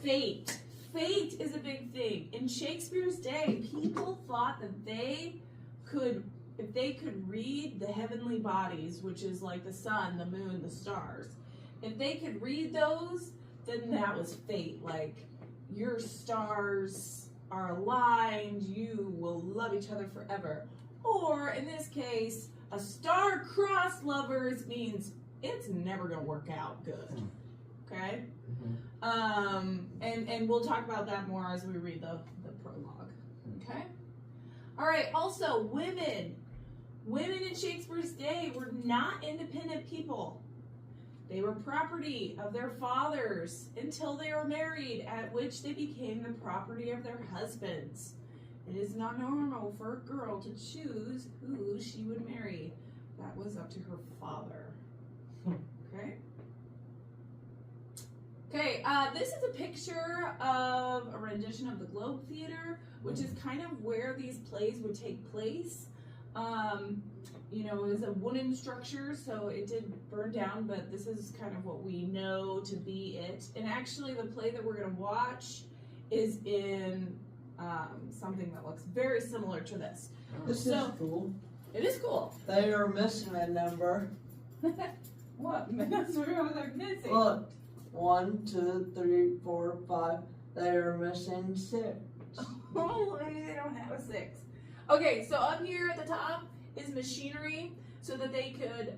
Fate. Fate is a big thing. In Shakespeare's day, people thought that if they could read the heavenly bodies, which is like the sun, the moon, the stars, if they could read those, then that was fate. Like, your stars are aligned, you will love each other forever. Or, in this case, a star-crossed lovers means it's never going to work out good. Okay? And we'll talk about that more as we read the prologue. Okay? All right, also, women. Women in Shakespeare's day were not independent people. They were property of their fathers until they were married, at which they became the property of their husbands. It is not normal for a girl to choose who she would marry. That was up to her father. Okay? Okay, this is a picture of a rendition of the Globe Theater, which is kind of where these plays would take place. You know, it was a wooden structure, so it did burn down, but this is kind of what we know to be it. And actually, the play that we're going to watch is in something that looks very similar to this. This is cool. It is cool. They are missing a number. What? That's what they're missing. Look, 1, 2, 3, 4, 5. They are missing 6. Oh, they don't have a 6. Okay, so up here at the top is machinery so that they could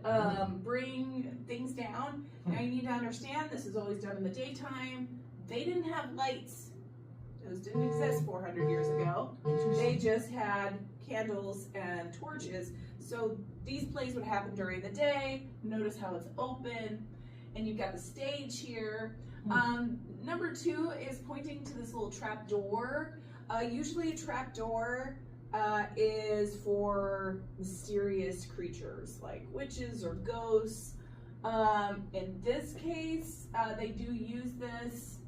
bring things down. Now you need to understand this is always done in the daytime. They didn't have lights. Those didn't exist 400 years ago. They just had candles and torches. So these plays would happen during the day. Notice how it's open. And you've got the stage here. Number 2 is pointing to this little trap door. Usually a trap door is for mysterious creatures like witches or ghosts. In this case, they do use this.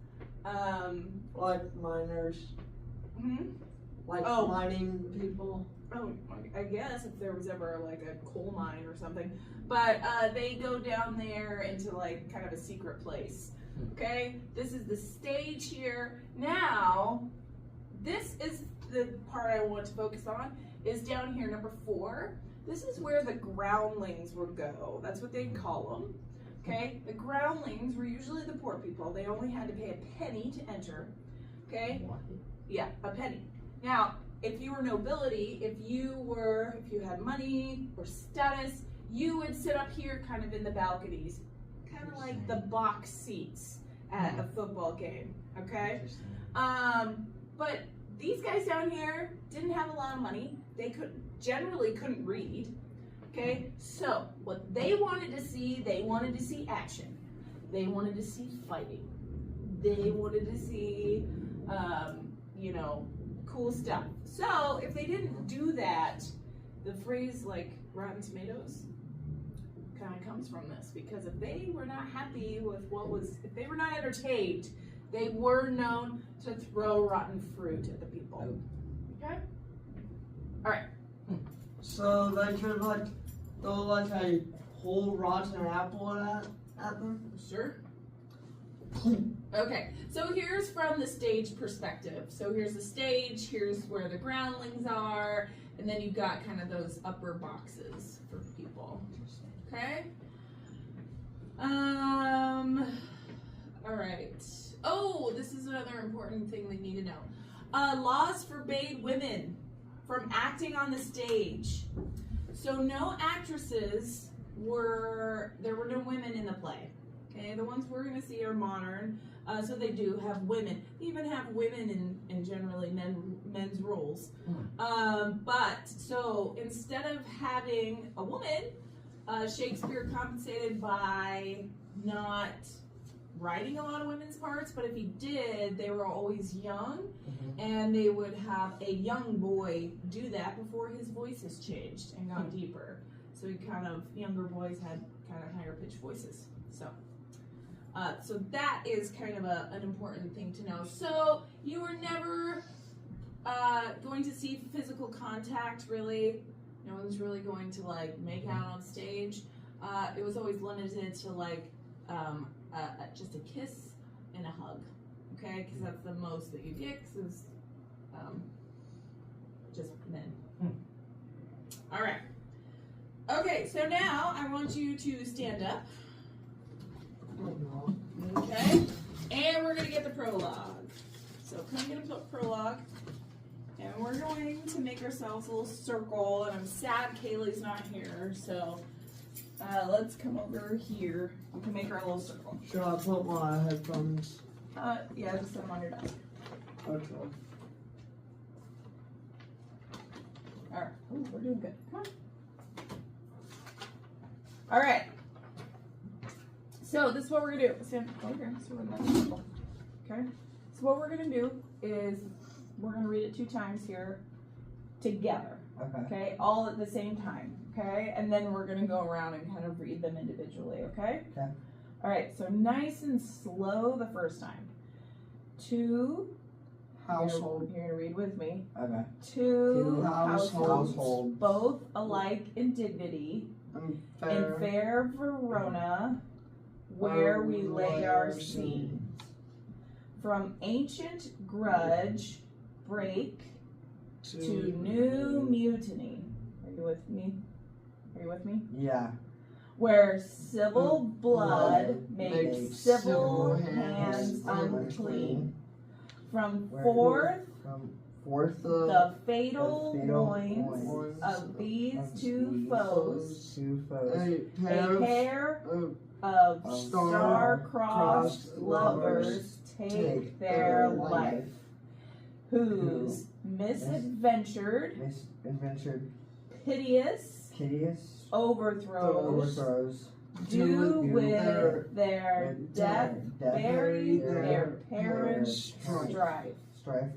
Like miners. Like mining people. Oh, I guess if there was ever like a coal mine or something. But they go down there into like kind of a secret place. Okay, this is the stage here. Now, this is the part I want to focus on, is down here, number 4. This is where the groundlings would go. That's what they'd call them. Okay, the groundlings were usually the poor people. They only had to pay a penny to enter. Okay, yeah, a penny. Now, if you were nobility, if you had money or status, you would sit up here kind of in the balconies, kind of like the box seats at a football game, okay? But these guys down here didn't have a lot of money. They generally couldn't read, okay? So what they wanted to see action. They wanted to see fighting. They wanted to see, you know, cool stuff. So if they didn't do that, the phrase like Rotten Tomatoes kind of comes from this, because if they were not happy with if they were not entertained, they were known to throw rotten fruit at the people. Okay? All right. So they could like throw like a whole rotten apple at them? Sure. Okay, so here's from the stage perspective. So here's the stage, here's where the groundlings are, and then you've got kind of those upper boxes for people. Okay? All right. Oh, this is another important thing they need to know. Laws forbade women from acting on the stage. So no actresses there were no women in the play. Okay, the ones we're going to see are modern, so they do have women. They even have women in generally men's roles. But so instead of having a woman, Shakespeare compensated by not writing a lot of women's parts, but if he did, they were always young, and they would have a young boy do that before his voices changed and got deeper. So younger boys had kind of higher pitched voices. So that is kind of an important thing to know. So you were never going to see physical contact, really. No one's really going to like make out on stage. It was always limited to like just a kiss and a hug. okay? Because that's the most that you get, because it's just men. All right. Okay, so now I want you to stand up. Okay, and we're gonna get the prologue. So come get a prologue, and we're going to make ourselves a little circle. And I'm sad Kaylee's not here, so let's come over here. We can make our little circle. Should I put my headphones? Yeah, just set them on your desk. Okay. All right. Ooh, we're doing good. Come on. All right. So this is what we're gonna do. Stand over here. So we're in that circle. Okay. So what we're gonna do is we're gonna read it 2 times here together. Okay. Okay. All at the same time. Okay. And then we're gonna go around and kind of read them individually. Okay. Okay. All right. So nice and slow the first time. 2 Household. You're gonna read with me. Okay. 2 households. Households. both alike in dignity, in fair Verona, where we lay our scenes. From ancient grudge break to new mutiny. Are you with me? Are you with me? Yeah. Where civil blood makes makes civil civil hands hands unclean. From Where- forth From forth the fatal fatal loins loins of these of 2 these foes, two foes. A a pair pair of of of star-crossed star-crossed lovers take their life, whose Who misadventured, misadventured, piteous hideous overthrows overthrows do with with their with death bury their parents' parents' strife. strife.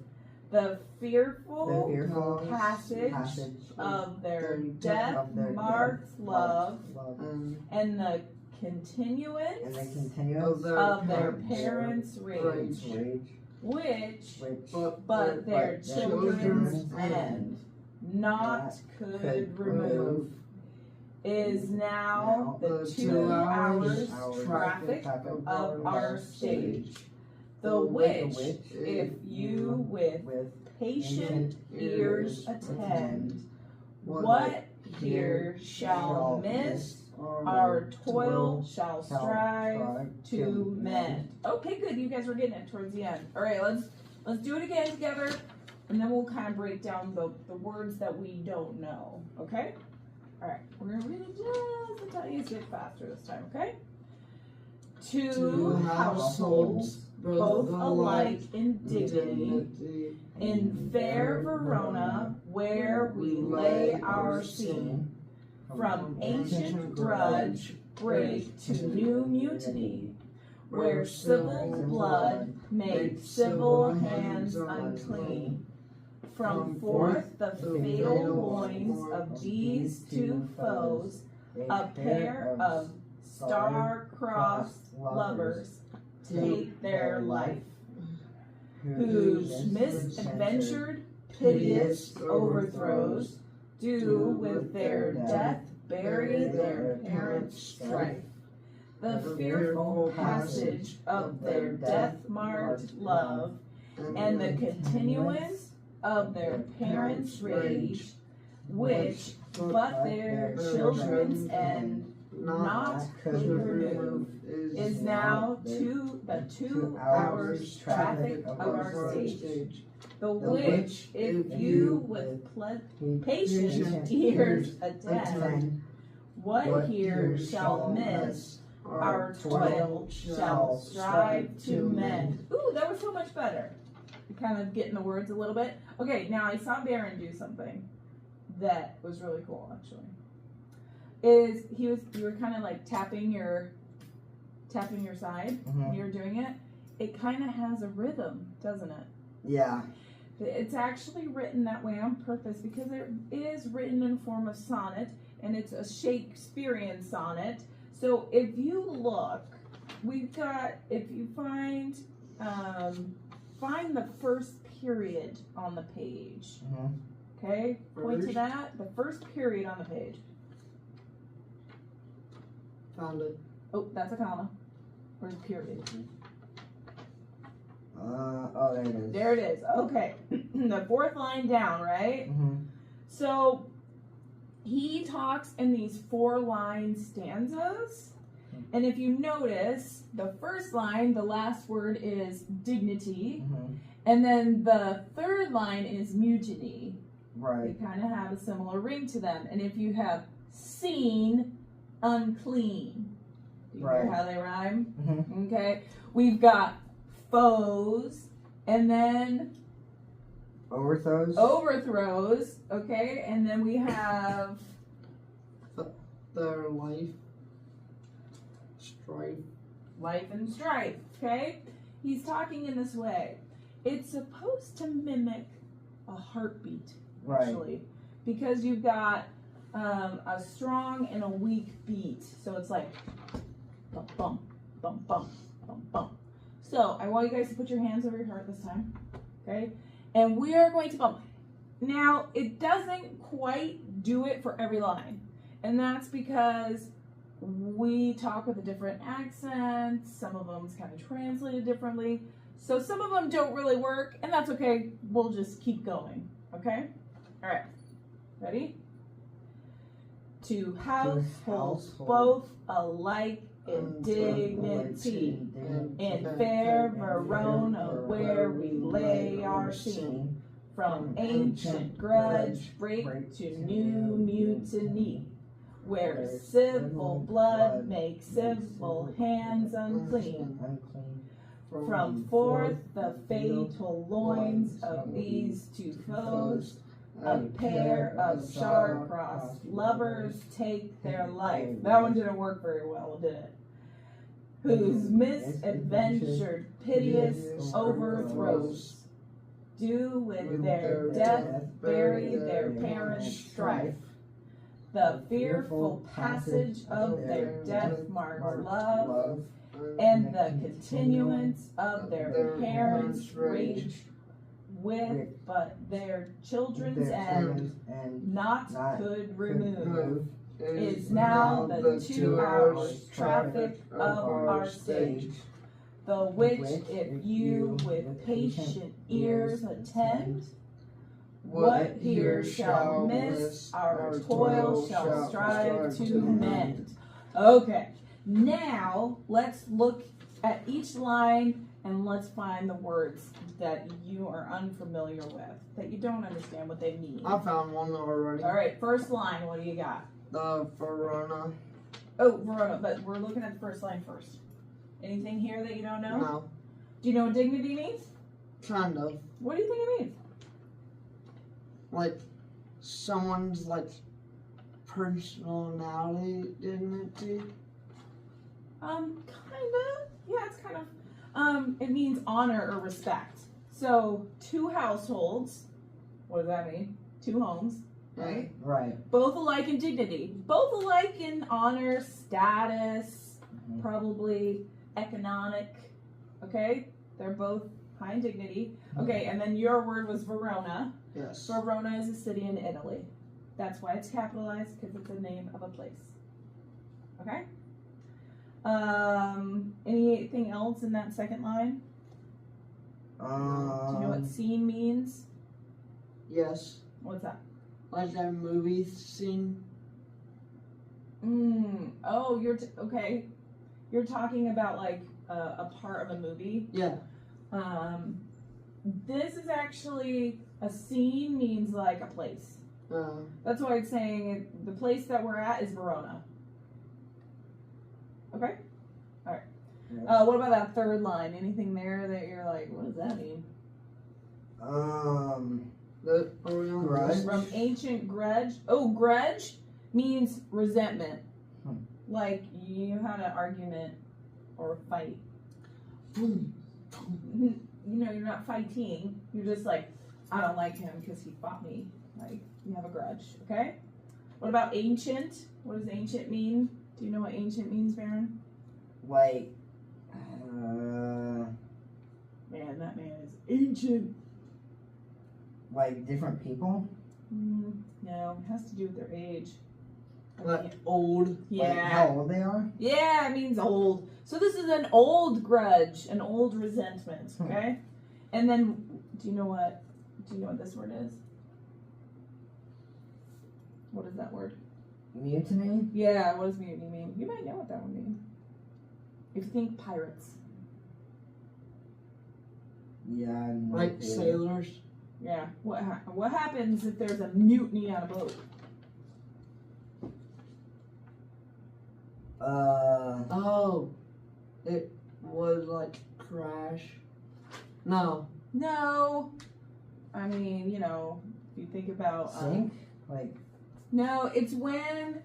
The The fearful fearful passage of their death of their marks death love, love, and the and continuance the continuance of their parents' rage, rage, which which but their but children's children's end not could remove, is now the 2 hours traffic of our stage, the which, if you with patient ears attend, what here shall miss, our toil shall strive to mend. Okay, good. You guys were getting it towards the end. All right, let's do it again together, and then we'll kind of break down the words that we don't know. Okay. All right, we're gonna read it just a tiniest bit faster this time. Okay. 2 households, both alike in dignity, in fair Verona, where we lay our scene. From ancient grudge break to new mutiny, where civil blood makes civil hands unclean. From forth the fatal loins of these 2 foes, a pair of star-crossed lovers take their life, whose misadventured, piteous overthrows do with their death bury their parents' strife. The fearful passage of their death-marked love, and the continuance of their parents' rage, which but their children's end not could remove, is now the 2 hours traffic of our stage, the which if you with patient ears attend, what here shall miss, our toil shall strive to mend. Ooh, that was so much better. Kind of getting the words a little bit. Okay, now I saw Baron do something that was really cool actually. You were kind of like tapping your side when you were doing it. It kind of has a rhythm, doesn't it? Yeah. It's actually written that way on purpose because it is written in form of sonnet, and it's a Shakespearean sonnet. So if you look, we've got, if you find the first period on the page. Okay, point to that, the first period on the page. Found it. Oh, that's a comma. Where's a period? Oh, there it is. There it is. Okay. The fourth line down, right? So he talks in these 4-line stanzas. And if you notice, the first line, the last word is dignity. And then the third line is mutiny. Right. They kind of have a similar ring to them. And if you have seen, unclean. Do you hear how they rhyme? Okay. We've got foes. And then overthrows. Okay. And then we have their life and strife. Okay. He's talking in this way. It's supposed to mimic a heartbeat, actually, because you've got a strong and a weak beat. So it's like bump, bump, bump, bump, bump, bump. So I want you guys to put your hands over your heart this time, okay? And we are going to bump. Now, it doesn't quite do it for every line, and that's because we talk with a different accent. Some of them's kind of translated differently. So some of them don't really work, and that's okay. We'll just keep going, okay? All right, ready? To households both alike in dignity, in fair Verona where we lay our scene, from ancient grudge break to new mutiny, where civil blood makes civil hands unclean. From forth the fatal loins of these two foes, a pair of star-crossed lovers take their life. That one didn't work very well, did it? Whose misadventured, piteous overthrows do with their death bury their parents' strife. The fearful passage of their death-marked love, and the continuance of their parents' rage, with but their children's end not could remove, is now the 2 hours traffic of our stage, the which if you with patient ears attend, what here shall miss, our toil shall strive to mend. Okay. Now, let's look at each line and let's find the words that you are unfamiliar with, that you don't understand what they mean. I found one already. All right, first line, what do you got? The Verona. Oh, Verona, but we're looking at the first line first. Anything here that you don't know? No. Do you know what dignity means? Kind of. What do you think it means? Like, someone's, personality, dignity. Kind of. Yeah, it's kind of. It means honor or respect. So, 2 households. What does that mean? 2 homes, right? Right. Both alike in dignity. Both alike in honor, status, probably economic. Okay? They're both high in dignity. Okay, and then your word was Verona. Yes. Verona is a city in Italy. That's why it's capitalized, because it's the name of a place. Okay? Anything else in that second line? Do you know what scene means? Yes. What's that? Like that movie scene. Oh, okay. You're talking about a part of a movie. Yeah. This is actually a scene means like a place. That's why it's saying the place that we're at is Verona. Okay? Alright. Yeah. What about that third line? Anything there that you're like, what does that mean? The Grudge. From ancient grudge. Oh, grudge means resentment. Like you had an argument or a fight. You're not fighting. You're just like, I don't like him because he fought me. Like, you have a grudge, okay? What about ancient? What does ancient mean? Do you know what ancient means, Baron? Man, that man is ancient. Like different people? No, it has to do with their age. Like old. Yeah. Like how old they are? Yeah, it means old. So this is an old grudge, an old resentment, okay? And then, do you know what this word is? What is that word? Mutiny? Yeah, what does mutiny mean? You might know what that one means. If you think pirates. Yeah, no Like clue. sailors. Yeah. What happens if there's a mutiny on a boat? Oh, it was like crash. No. No. I mean, you know, if you think about Sink? Like, no, it's when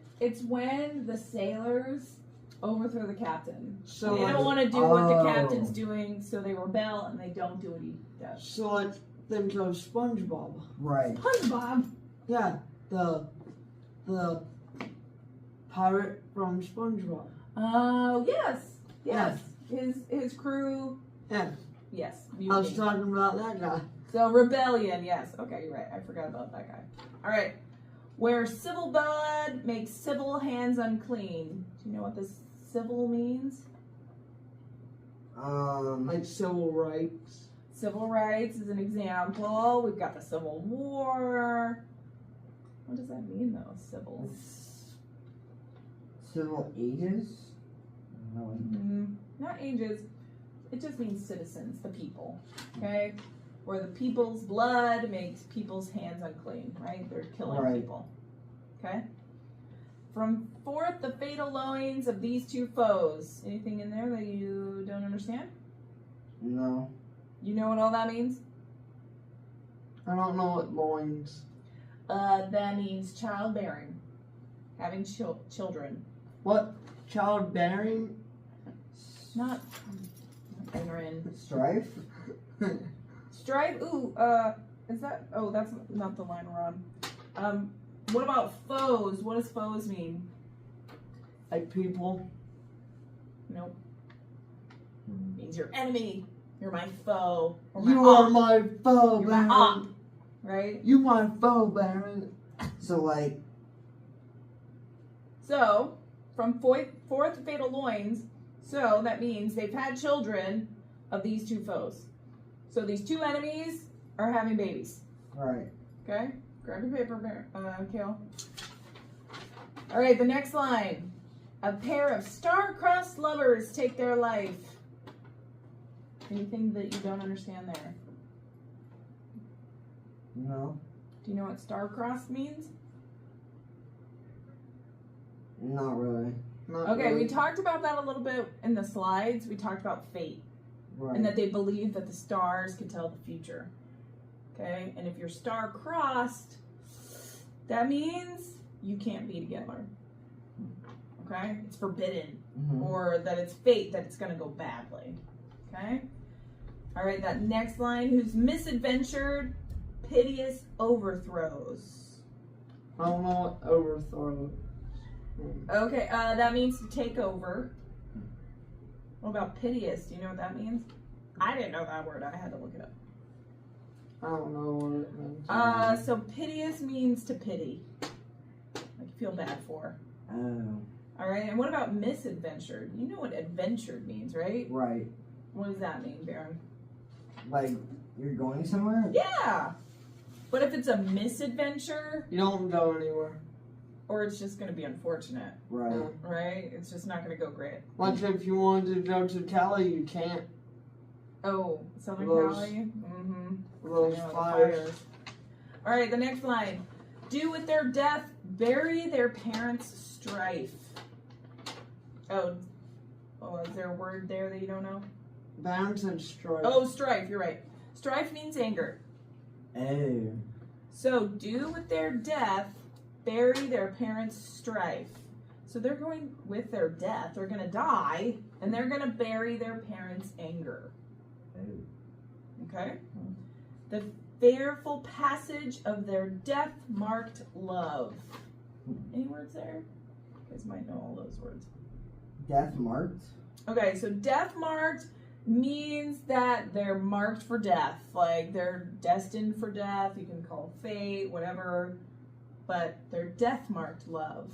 the sailors overthrow the captain. So They like, don't want to do what the Oh. captain's doing, so they rebel and they don't do what he does. so like think of SpongeBob. right. SpongeBob. Yeah, the pirate from SpongeBob. Oh, yes. His crew. Yeah, Yes. I was Mutiny. talking about that guy. So rebellion. Yes. Okay, you're right. I forgot about that guy. All right. Where civil blood makes civil hands unclean. Do you know what this civil means? Like civil rights. Civil rights is an example. We've got the Civil War. What does that mean, though? Civil. Civil ages? No. Not ages. It just means citizens, the people. Okay? Where the people's blood makes people's hands unclean, right? They're killing Right. people. Okay? From forth the fatal loins of these two foes. Anything in there that you don't understand? No. You know what all that means? I don't know what loins. That means childbearing. Having children. What? Childbearing? Not ignorant. Strife? Strife. Ooh. Is that? Oh, that's not the line we're on. What about foes? What does foes mean? Like people. Nope. Means your enemy. You're my foe. Or You my are op, my foe, You're my Baron. op. Right. You my foe, Baron. So, like, So, from fourth fatal loins. So that means they've had children of these two foes. So these two enemies are having babies. right. Okay? Grab your paper, Kale. All right, the next line. A pair of star-crossed lovers take their life. Anything that you don't understand there? No. Do you know what star-crossed means? Not really. Not Okay, really. we talked about that a little bit in the slides. We talked about fate. Right. And that they believe that the stars can tell the future. Okay? And if you're star-crossed, that means you can't be together. Okay? It's forbidden. Mhm. Or that it's fate that it's going to go badly. Okay? All right, that next line. Who's misadventured, piteous overthrows. I don't know what overthrow. Okay, that means to take over. What about piteous? Do you know what that means? I didn't know that word. I had to look it up. I don't know what it means. So piteous means to pity. Like you feel bad for. Oh. All right, and what about misadventured? You know what adventured means, right? Right. What does that mean, Baron? Like, you're going somewhere? Yeah. But if it's a misadventure, You don't go anywhere. or it's just going to be unfortunate, Right. Yeah. right? It's just not going to go great. Like if you wanted to go to Cali, you can't. Oh, Southern Those- Cali? Mm-hmm. Those I know, the fires. All right, the next line. Do with their death, bury their parents' strife. Oh, is there a word there that you don't know? Bounce and strike. Oh, strife, you're right. Strife means anger. Oh. So, do with their death, bury their parents' strife. So they're going with their death, they're going to die, and they're going to bury their parents' anger. Oh. Okay? The fearful passage of their death-marked love. Any words there? You guys might know all those words. Death marked? Okay, so death-marked means that they're marked for death. Like, they're destined for death. You can call fate, whatever. But they're death-marked love.